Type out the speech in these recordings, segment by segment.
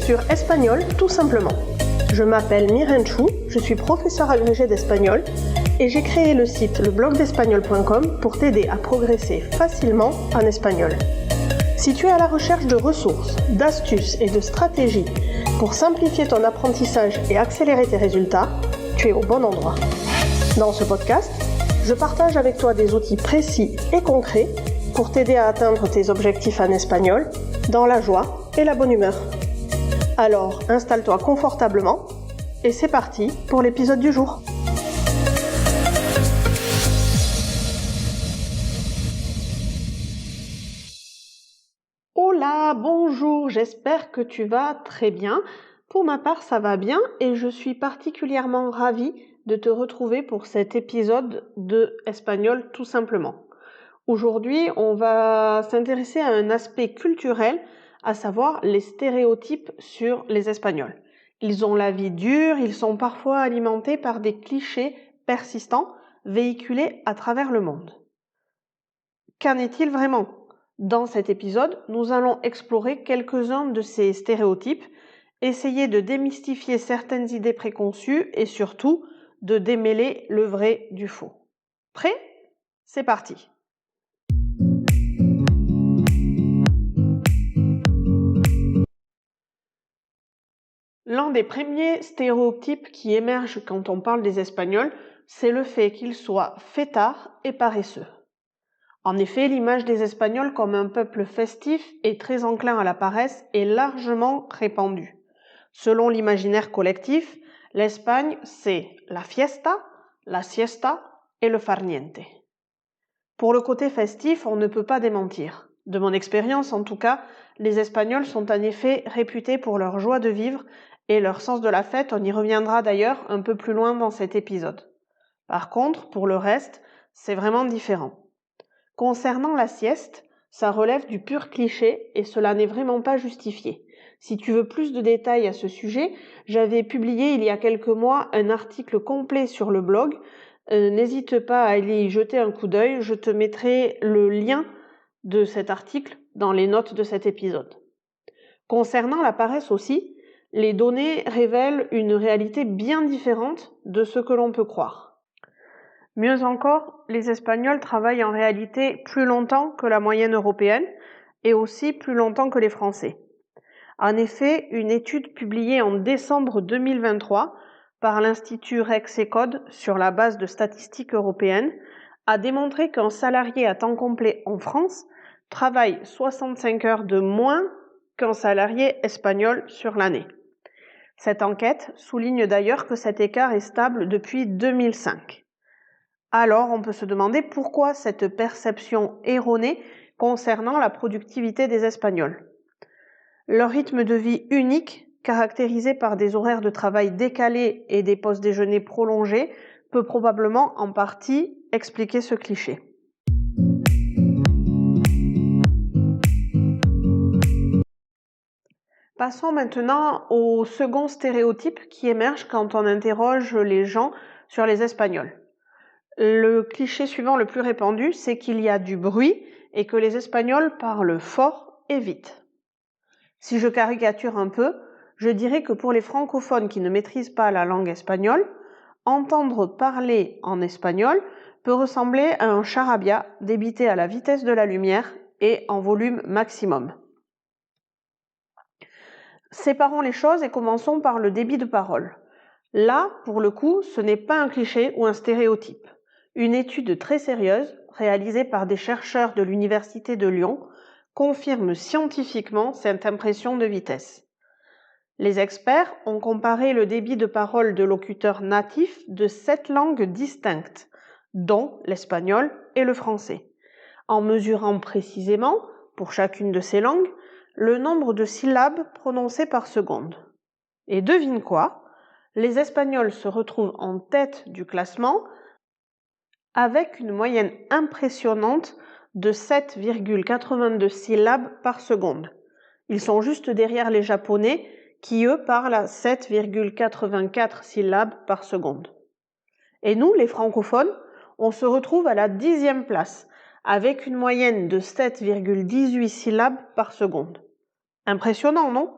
sur Espagnol tout simplement. Je m'appelle Mirenchou, je suis professeure agrégée d'espagnol et j'ai créé le site leblogdespagnol.com pour t'aider à progresser facilement en espagnol. Si tu es à la recherche de ressources, d'astuces et de stratégies pour simplifier ton apprentissage et accélérer tes résultats, tu es au bon endroit. Dans ce podcast, je partage avec toi des outils précis et concrets pour t'aider à atteindre tes objectifs en espagnol dans la joie et la bonne humeur. Alors, installe-toi confortablement et c'est parti pour l'épisode du jour. Hola, bonjour, j'espère que tu vas très bien. Pour ma part, ça va bien et je suis particulièrement ravie de te retrouver pour cet épisode de Espagnol tout simplement. Aujourd'hui, on va s'intéresser à un aspect culturel, à savoir les stéréotypes sur les Espagnols. Ils ont la vie dure, ils sont parfois alimentés par des clichés persistants véhiculés à travers le monde. Qu'en est-il vraiment ? Dans cet épisode, nous allons explorer quelques-uns de ces stéréotypes, essayer de démystifier certaines idées préconçues et surtout de démêler le vrai du faux. Prêt ? C'est parti ! L'un des premiers stéréotypes qui émergent quand on parle des Espagnols, c'est le fait qu'ils soient fêtards et paresseux. En effet, l'image des Espagnols comme un peuple festif et très enclin à la paresse est largement répandue. Selon l'imaginaire collectif, l'Espagne, c'est la fiesta, la siesta et le farniente. Pour le côté festif, on ne peut pas démentir. De mon expérience, en tout cas, les Espagnols sont en effet réputés pour leur joie de vivre et leur sens de la fête, on y reviendra d'ailleurs un peu plus loin dans cet épisode. Par contre, pour le reste, c'est vraiment différent. Concernant la sieste, ça relève du pur cliché et cela n'est vraiment pas justifié. Si tu veux plus de détails à ce sujet, j'avais publié il y a quelques mois un article complet sur le blog. N'hésite pas à aller y jeter un coup d'œil, je te mettrai le lien de cet article dans les notes de cet épisode. Concernant la paresse aussi, les données révèlent une réalité bien différente de ce que l'on peut croire. Mieux encore, les Espagnols travaillent en réalité plus longtemps que la moyenne européenne et aussi plus longtemps que les Français. En effet, une étude publiée en décembre 2023 par l'Institut Rexecode sur la base de statistiques européennes a démontré qu'un salarié à temps complet en France travaille 65 heures de moins qu'un salarié espagnol sur l'année. Cette enquête souligne d'ailleurs que cet écart est stable depuis 2005. Alors, on peut se demander pourquoi cette perception erronée concernant la productivité des Espagnols. Leur rythme de vie unique, caractérisé par des horaires de travail décalés et des pauses déjeuner prolongées, peut probablement en partie expliquer ce cliché. Passons maintenant au second stéréotype qui émerge quand on interroge les gens sur les Espagnols. Le cliché suivant le plus répandu, c'est qu'il y a du bruit et que les Espagnols parlent fort et vite. Si je caricature un peu, je dirais que pour les francophones qui ne maîtrisent pas la langue espagnole, entendre parler en espagnol peut ressembler à un charabia débité à la vitesse de la lumière et en volume maximum. Séparons les choses et commençons par le débit de parole. Là, pour le coup, ce n'est pas un cliché ou un stéréotype. Une étude très sérieuse, réalisée par des chercheurs de l'Université de Lyon, confirme scientifiquement cette impression de vitesse. Les experts ont comparé le débit de parole de locuteurs natifs de 7 langues distinctes, dont l'espagnol et le français, en mesurant précisément, pour chacune de ces langues, le nombre de syllabes prononcées par seconde. Et devine quoi ? Les Espagnols se retrouvent en tête du classement avec une moyenne impressionnante de 7,82 syllabes par seconde. Ils sont juste derrière les Japonais qui, eux, parlent à 7,84 syllabes par seconde. Et nous, les francophones, on se retrouve à la 10e place avec une moyenne de 7,18 syllabes par seconde. Impressionnant, non ?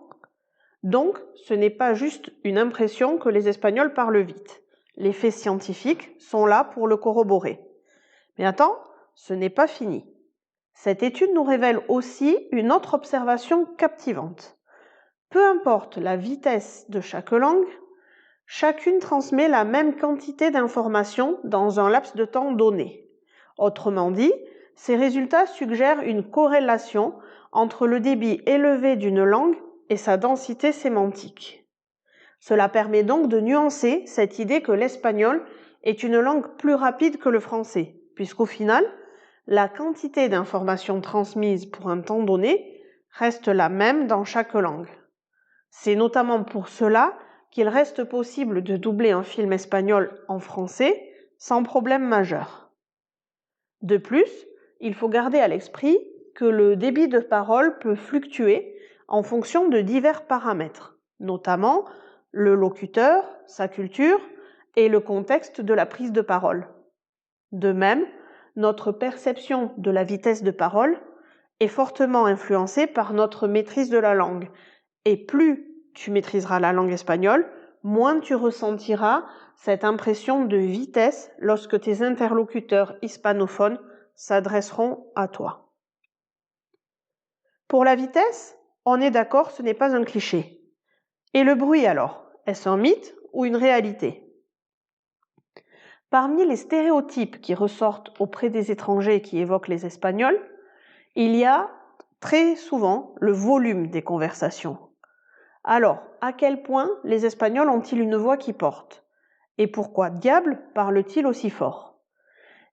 Donc, ce n'est pas juste une impression que les Espagnols parlent vite. Les faits scientifiques sont là pour le corroborer. Mais attends, ce n'est pas fini. Cette étude nous révèle aussi une autre observation captivante. Peu importe la vitesse de chaque langue, chacune transmet la même quantité d'informations dans un laps de temps donné. Autrement dit, ces résultats suggèrent une corrélation entre le débit élevé d'une langue et sa densité sémantique. Cela permet donc de nuancer cette idée que l'espagnol est une langue plus rapide que le français, puisqu'au final, la quantité d'informations transmises pour un temps donné reste la même dans chaque langue. C'est notamment pour cela qu'il reste possible de doubler un film espagnol en français sans problème majeur. De plus, il faut garder à l'esprit que le débit de parole peut fluctuer en fonction de divers paramètres, notamment le locuteur, sa culture et le contexte de la prise de parole. De même, notre perception de la vitesse de parole est fortement influencée par notre maîtrise de la langue. Et plus tu maîtriseras la langue espagnole, moins tu ressentiras cette impression de vitesse lorsque tes interlocuteurs hispanophones s'adresseront à toi. Pour la vitesse, on est d'accord, ce n'est pas un cliché. Et le bruit alors, est-ce un mythe ou une réalité ? Parmi les stéréotypes qui ressortent auprès des étrangers qui évoquent les Espagnols, il y a très souvent le volume des conversations. Alors, à quel point les Espagnols ont-ils une voix qui porte ? Et pourquoi diable parlent-ils aussi fort ?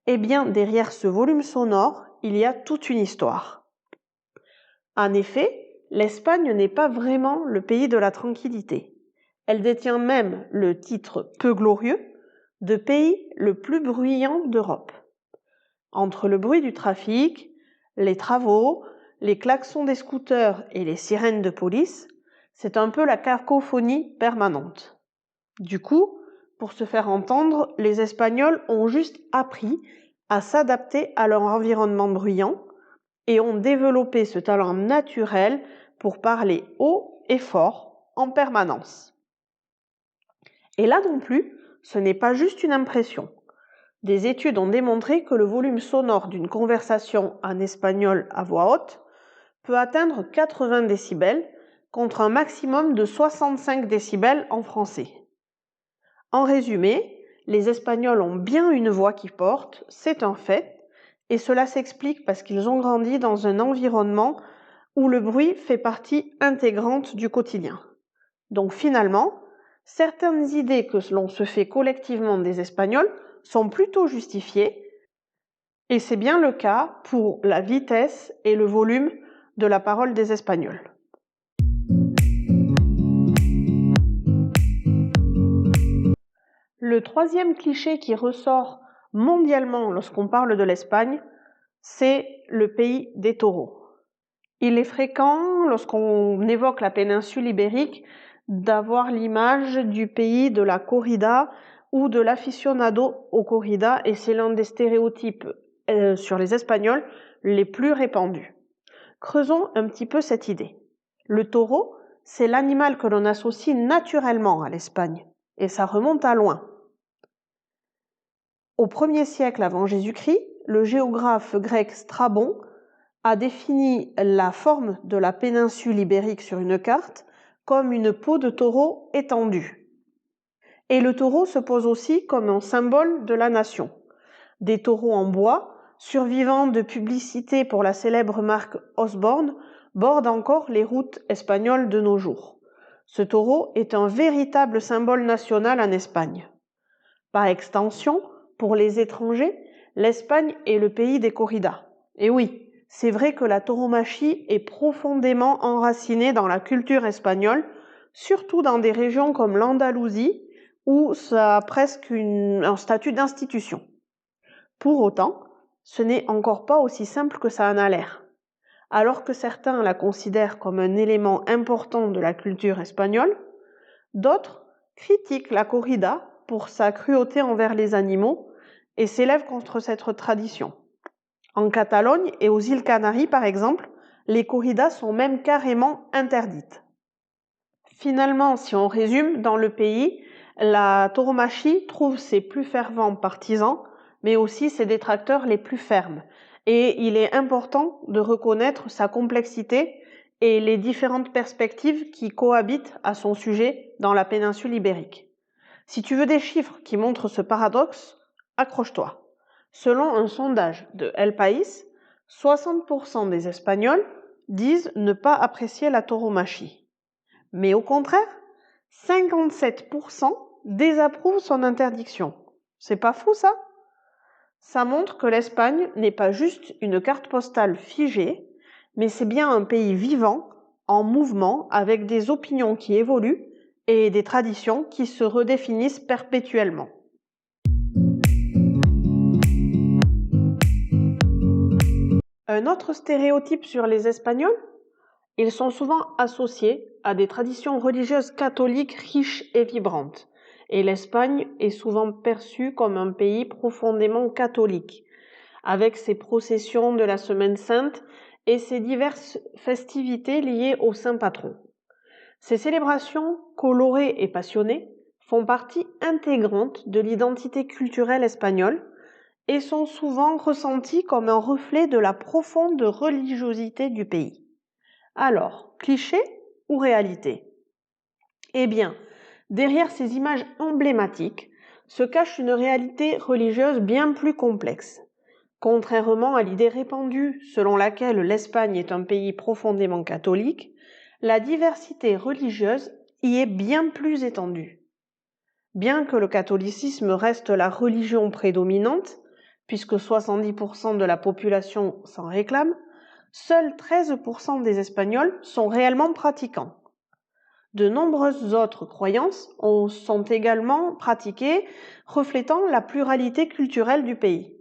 Eh bien, derrière ce volume sonore, il y a toute une histoire. En effet, l'Espagne n'est pas vraiment le pays de la tranquillité. Elle détient même le titre peu glorieux de pays le plus bruyant d'Europe. Entre le bruit du trafic, les travaux, les klaxons des scooters et les sirènes de police, c'est un peu la cacophonie permanente. Du coup, pour se faire entendre, les Espagnols ont juste appris à s'adapter à leur environnement bruyant et ont développé ce talent naturel pour parler haut et fort en permanence. Et là non plus, ce n'est pas juste une impression. Des études ont démontré que le volume sonore d'une conversation en espagnol à voix haute peut atteindre 80 décibels contre un maximum de 65 décibels en français. En résumé, les Espagnols ont bien une voix qui porte, c'est un fait, et cela s'explique parce qu'ils ont grandi dans un environnement où le bruit fait partie intégrante du quotidien. Donc finalement, certaines idées que l'on se fait collectivement des Espagnols sont plutôt justifiées, et c'est bien le cas pour la vitesse et le volume de la parole des Espagnols. Le troisième cliché qui ressort mondialement lorsqu'on parle de l'Espagne, c'est le pays des taureaux. Il est fréquent, lorsqu'on évoque la péninsule ibérique, d'avoir l'image du pays de la corrida ou de l'aficionado au corrida, et c'est l'un des stéréotypes sur les Espagnols les plus répandus. Creusons un petit peu cette idée. Le taureau, c'est l'animal que l'on associe naturellement à l'Espagne, et ça remonte à loin. Au 1er siècle avant Jésus-Christ, le géographe grec Strabon a défini la forme de la péninsule ibérique sur une carte comme une peau de taureau étendue. Et le taureau se pose aussi comme un symbole de la nation. Des taureaux en bois, survivants de publicité pour la célèbre marque Osborne, bordent encore les routes espagnoles de nos jours. Ce taureau est un véritable symbole national en Espagne. Par extension, pour les étrangers, l'Espagne est le pays des corridas. Et oui, c'est vrai que la tauromachie est profondément enracinée dans la culture espagnole, surtout dans des régions comme l'Andalousie, où ça a presque un statut d'institution. Pour autant, ce n'est encore pas aussi simple que ça en a l'air. Alors que certains la considèrent comme un élément important de la culture espagnole, d'autres critiquent la corrida pour sa cruauté envers les animaux et s'élèvent contre cette tradition. En Catalogne et aux îles Canaries, par exemple, les corridas sont même carrément interdites. Finalement, si on résume, dans le pays, la tauromachie trouve ses plus fervents partisans, mais aussi ses détracteurs les plus fermes. Et il est important de reconnaître sa complexité et les différentes perspectives qui cohabitent à son sujet dans la péninsule ibérique. Si tu veux des chiffres qui montrent ce paradoxe, accroche-toi. Selon un sondage de El País, 60% des Espagnols disent ne pas apprécier la tauromachie. Mais au contraire, 57% désapprouvent son interdiction. C'est pas fou ça? Ça montre que l'Espagne n'est pas juste une carte postale figée, mais c'est bien un pays vivant, en mouvement, avec des opinions qui évoluent et des traditions qui se redéfinissent perpétuellement. Un autre stéréotype sur les Espagnols, ils sont souvent associés à des traditions religieuses catholiques riches et vibrantes. Et l'Espagne est souvent perçue comme un pays profondément catholique, avec ses processions de la Semaine Sainte et ses diverses festivités liées au Saint Patron. Ces célébrations colorées et passionnées font partie intégrante de l'identité culturelle espagnole et sont souvent ressenties comme un reflet de la profonde religiosité du pays. Alors, cliché ou réalité? Eh bien, derrière ces images emblématiques se cache une réalité religieuse bien plus complexe. Contrairement à l'idée répandue selon laquelle l'Espagne est un pays profondément catholique, la diversité religieuse y est bien plus étendue. Bien que le catholicisme reste la religion prédominante, puisque 70% de la population s'en réclame, seuls 13% des Espagnols sont réellement pratiquants. De nombreuses autres croyances sont également pratiquées, reflétant la pluralité culturelle du pays.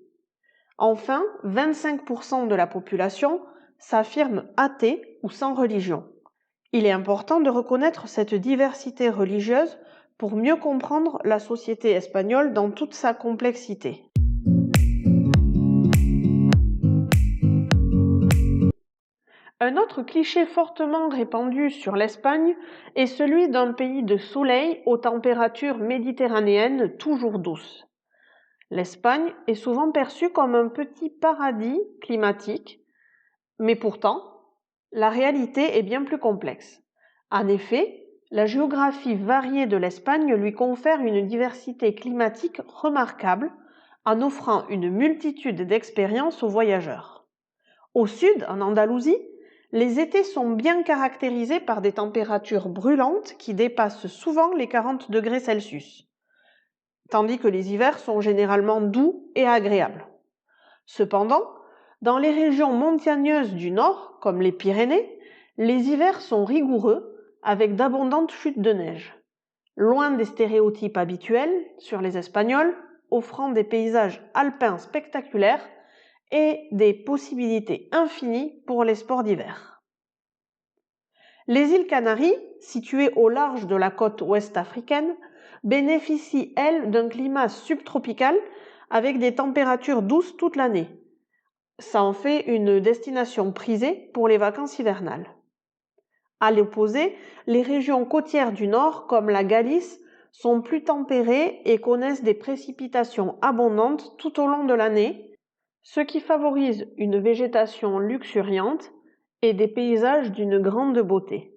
Enfin, 25% de la population s'affirme athée ou sans religion. Il est important de reconnaître cette diversité religieuse pour mieux comprendre la société espagnole dans toute sa complexité. Un autre cliché fortement répandu sur l'Espagne est celui d'un pays de soleil aux températures méditerranéennes toujours douces. L'Espagne est souvent perçue comme un petit paradis climatique, mais pourtant, la réalité est bien plus complexe. En effet, la géographie variée de l'Espagne lui confère une diversité climatique remarquable en offrant une multitude d'expériences aux voyageurs. Au sud, en Andalousie, les étés sont bien caractérisés par des températures brûlantes qui dépassent souvent les 40 degrés Celsius, tandis que les hivers sont généralement doux et agréables. Cependant, dans les régions montagneuses du nord, comme les Pyrénées, les hivers sont rigoureux avec d'abondantes chutes de neige. Loin des stéréotypes habituels sur les Espagnols, offrant des paysages alpins spectaculaires et des possibilités infinies pour les sports d'hiver. Les îles Canaries, situées au large de la côte ouest africaine, bénéficient, elles, d'un climat subtropical avec des températures douces toute l'année. Ça en fait une destination prisée pour les vacances hivernales. À l'opposé, les régions côtières du nord, comme la Galice, sont plus tempérées et connaissent des précipitations abondantes tout au long de l'année, ce qui favorise une végétation luxuriante et des paysages d'une grande beauté.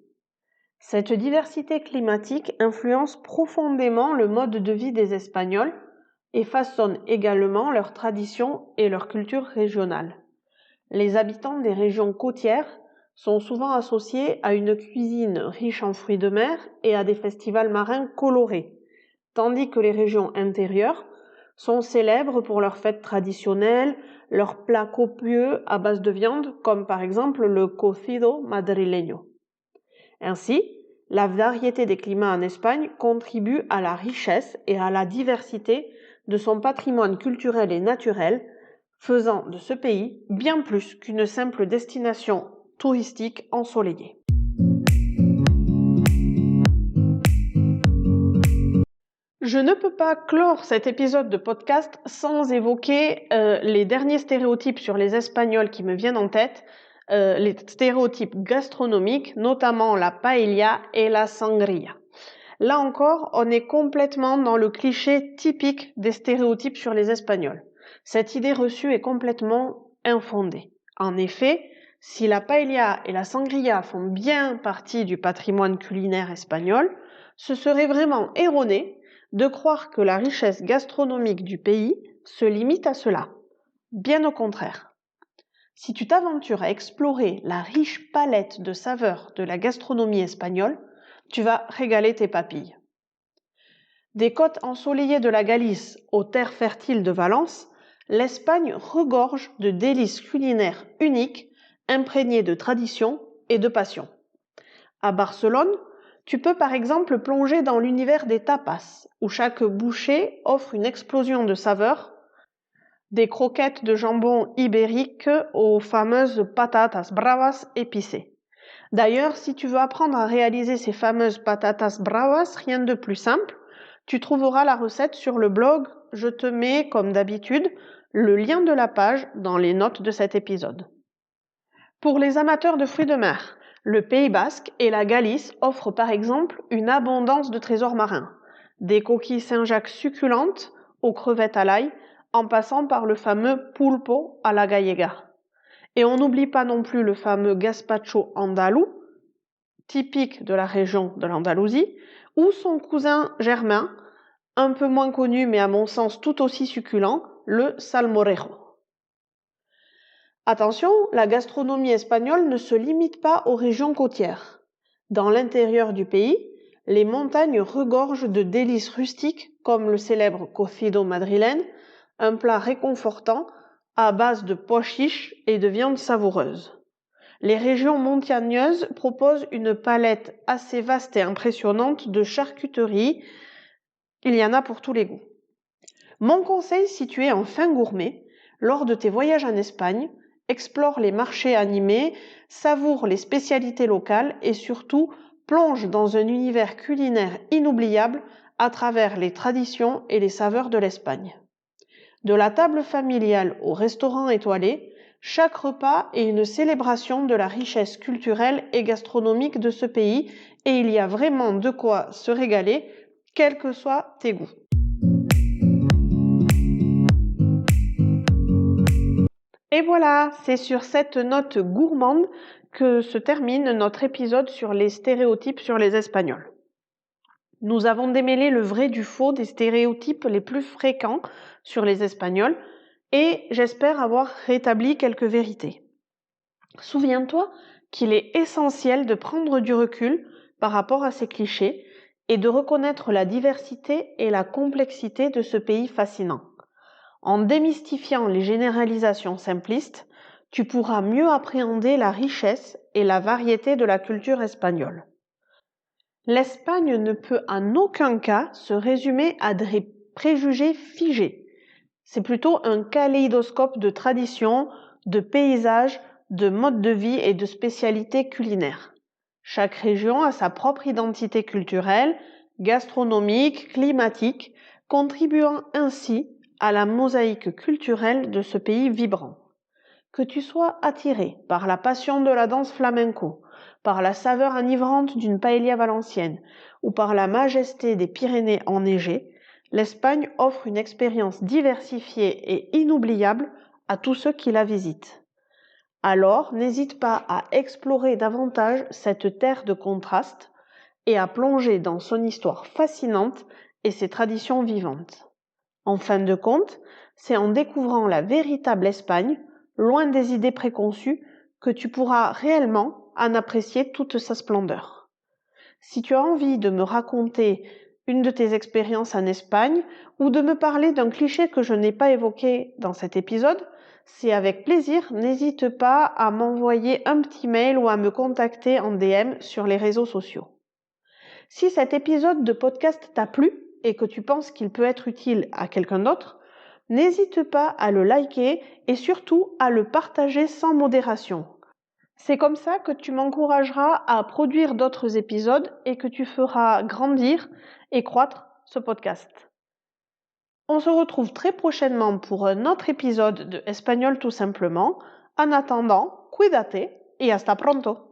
Cette diversité climatique influence profondément le mode de vie des Espagnols et façonne également leurs traditions et leur culture régionale. Les habitants des régions côtières sont souvent associés à une cuisine riche en fruits de mer et à des festivals marins colorés, tandis que les régions intérieures sont célèbres pour leurs fêtes traditionnelles, leurs plats copieux à base de viande, comme par exemple le cocido madrileño. Ainsi, la variété des climats en Espagne contribue à la richesse et à la diversité de son patrimoine culturel et naturel, faisant de ce pays bien plus qu'une simple destination touristique ensoleillée. Je ne peux pas clore cet épisode de podcast sans évoquer les derniers stéréotypes sur les Espagnols qui me viennent en tête, les stéréotypes gastronomiques, notamment la paella et la sangria. Là encore, on est complètement dans le cliché typique des stéréotypes sur les Espagnols. Cette idée reçue est complètement infondée. En effet, si la paella et la sangria font bien partie du patrimoine culinaire espagnol, ce serait vraiment erroné de croire que la richesse gastronomique du pays se limite à cela. Bien au contraire. Si tu t'aventures à explorer la riche palette de saveurs de la gastronomie espagnole, tu vas régaler tes papilles. Des côtes ensoleillées de la Galice aux terres fertiles de Valence, l'Espagne regorge de délices culinaires uniques, imprégnées de tradition et de passion. À Barcelone, tu peux par exemple plonger dans l'univers des tapas, où chaque bouchée offre une explosion de saveurs, des croquettes de jambon ibérique aux fameuses patatas bravas épicées. D'ailleurs, si tu veux apprendre à réaliser ces fameuses patatas bravas, rien de plus simple, tu trouveras la recette sur le blog. Je te mets, comme d'habitude, le lien de la page dans les notes de cet épisode. Pour les amateurs de fruits de mer, le Pays Basque et la Galice offrent par exemple une abondance de trésors marins. Des coquilles Saint-Jacques succulentes aux crevettes à l'ail, en passant par le fameux pulpo à la gallega. Et on n'oublie pas non plus le fameux gazpacho andalou, typique de la région de l'Andalousie, ou son cousin germain, un peu moins connu mais à mon sens tout aussi succulent, le salmorejo. Attention, la gastronomie espagnole ne se limite pas aux régions côtières. Dans l'intérieur du pays, les montagnes regorgent de délices rustiques comme le célèbre cocido madrilène, un plat réconfortant à base de pois chiches et de viande savoureuse. Les régions montagneuses proposent une palette assez vaste et impressionnante de charcuterie. Il y en a pour tous les goûts. Mon conseil, si tu es un fin gourmet, lors de tes voyages en Espagne, explore les marchés animés, savoure les spécialités locales et surtout plonge dans un univers culinaire inoubliable à travers les traditions et les saveurs de l'Espagne. De la table familiale au restaurant étoilé, chaque repas est une célébration de la richesse culturelle et gastronomique de ce pays et il y a vraiment de quoi se régaler, quels que soient tes goûts. Et voilà, c'est sur cette note gourmande que se termine notre épisode sur les stéréotypes sur les Espagnols. Nous avons démêlé le vrai du faux des stéréotypes les plus fréquents sur les Espagnols et j'espère avoir rétabli quelques vérités. Souviens-toi qu'il est essentiel de prendre du recul par rapport à ces clichés et de reconnaître la diversité et la complexité de ce pays fascinant. En démystifiant les généralisations simplistes, tu pourras mieux appréhender la richesse et la variété de la culture espagnole. L'Espagne ne peut en aucun cas se résumer à des préjugés figés. C'est plutôt un kaléidoscope de traditions, de paysages, de modes de vie et de spécialités culinaires. Chaque région a sa propre identité culturelle, gastronomique, climatique, contribuant ainsi à la mosaïque culturelle de ce pays vibrant. Que tu sois attiré par la passion de la danse flamenco, par la saveur enivrante d'une paella valencienne ou par la majesté des Pyrénées enneigées, l'Espagne offre une expérience diversifiée et inoubliable à tous ceux qui la visitent. Alors, n'hésite pas à explorer davantage cette terre de contraste et à plonger dans son histoire fascinante et ses traditions vivantes. En fin de compte, c'est en découvrant la véritable Espagne, loin des idées préconçues, que tu pourras réellement en apprécier toute sa splendeur. Si tu as envie de me raconter une de tes expériences en Espagne ou de me parler d'un cliché que je n'ai pas évoqué dans cet épisode, c'est avec plaisir, n'hésite pas à m'envoyer un petit mail ou à me contacter en DM sur les réseaux sociaux. Si cet épisode de podcast t'a plu et que tu penses qu'il peut être utile à quelqu'un d'autre, n'hésite pas à le liker et surtout à le partager sans modération. C'est comme ça que tu m'encourageras à produire d'autres épisodes et que tu feras grandir et croître ce podcast. On se retrouve très prochainement pour un autre épisode de Espagnol tout simplement. En attendant, cuídate y hasta pronto.